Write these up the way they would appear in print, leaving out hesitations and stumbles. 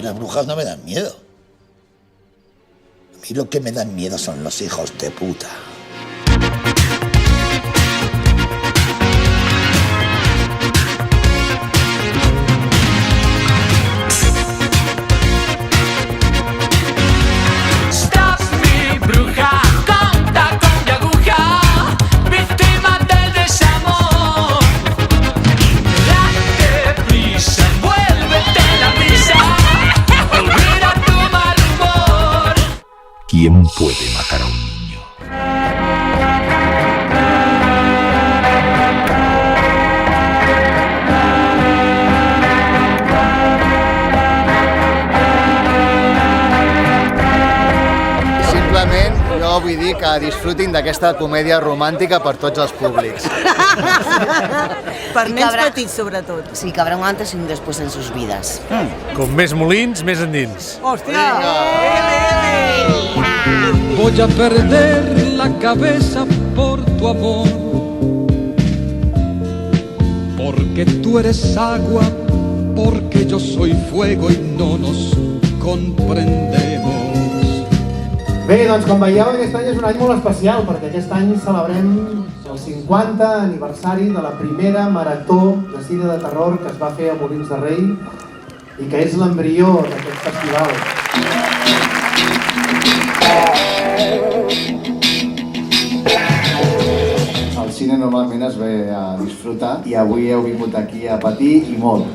las brujas no me dan miedo. A mí lo que me dan miedo son los hijos de puta. ¿Quién puede matar a un niño? Simplement jo vull dir que disfrutin d'aquesta comèdia romàntica per tots els públics. Per nens petits, sobretot. Sí, que habrá un antes y un después en sus vidas. Com més molins, més endins. Hòstia! Voy a perder la cabeza por tu amor, porque tú eres agua, porque yo soy fuego y no nos comprendemos. Bé, doncs com veieu, aquest any és un any molt especial, perquè aquest any celebrem el 50 aniversari de la primera marató de cine de terror que es va fer a Molins de Rei i que és l'embrió d'aquest festival. El cine normalment es ve a disfrutar i avui heu vingut aquí a patir i molt.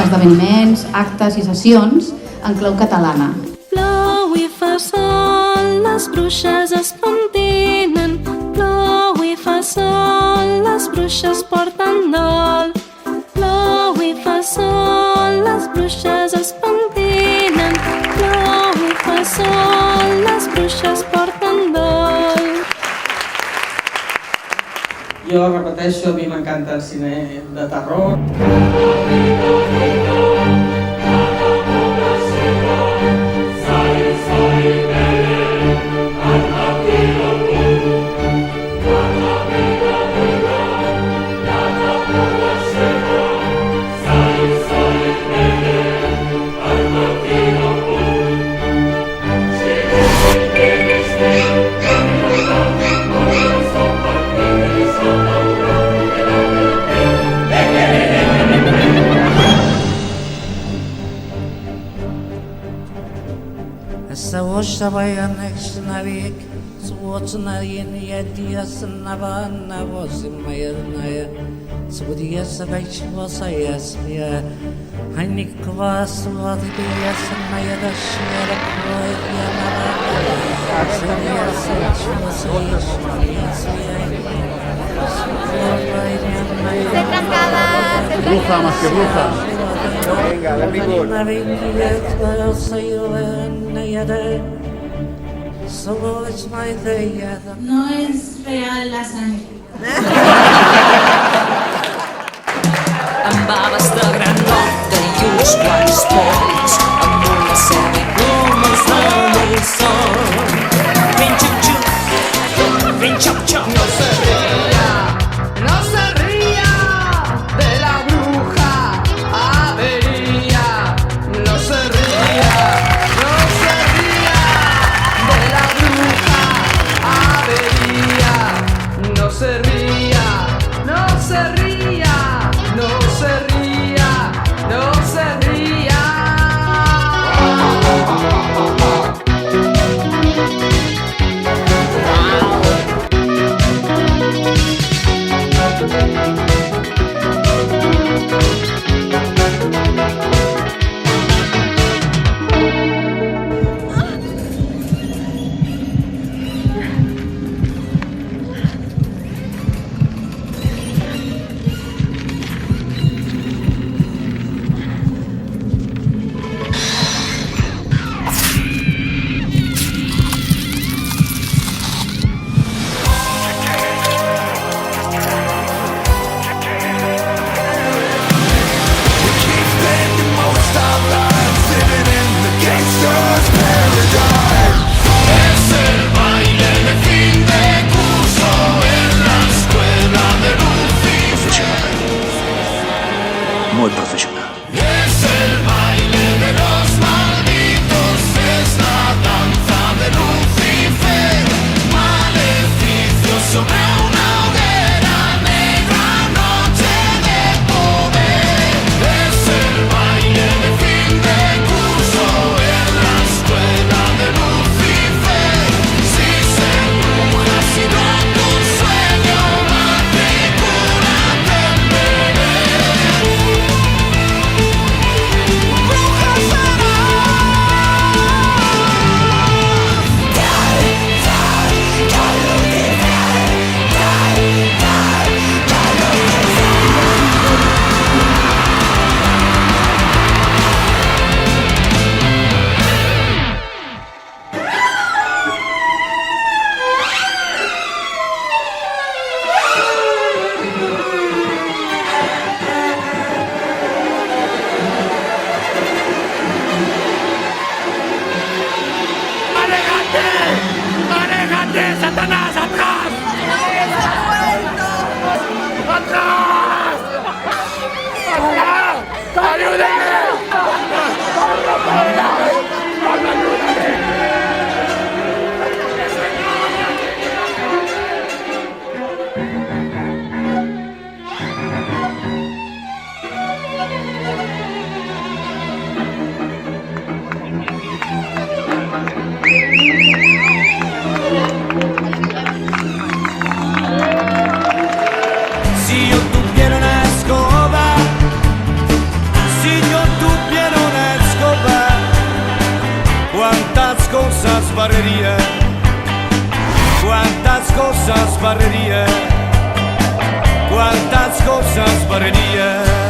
Esdeveniments, actes i sessions en clau catalana. Plou i fa sol, les bruixes es pentinen. Plou i fa sol, les bruixes porten dol. Plou i fa sol, les bruixes es pentinen. Plou i fa sol, les bruixes porten dol. Jo repeteixo, a mi m'encanta el cine de terror. Navik, swatna yin yedias navana was in my naya. Swodias bach was I yes, yeah. Hanik was what the yes and my other share of Bruja más que bruja. Venga, benvingut. No es real la sangre. Amb baves de granota i uns quants polls, amb una sèrie plomes del sol. Ben xup-xup, ben xop-xop. No se ría de la bruja avería. No se ría de la bruja avería. No se ría, no se ría, no se ría, no se ría. ¡Aléjate, Satanás! ¡Atrás! ¡Atrás! ¡Atrás! ¡Ayúdenme! Si yo tuviera una escoba, si yo tuviera una escoba, cuántas cosas barrería, cuántas cosas barrería, cuántas cosas barrería.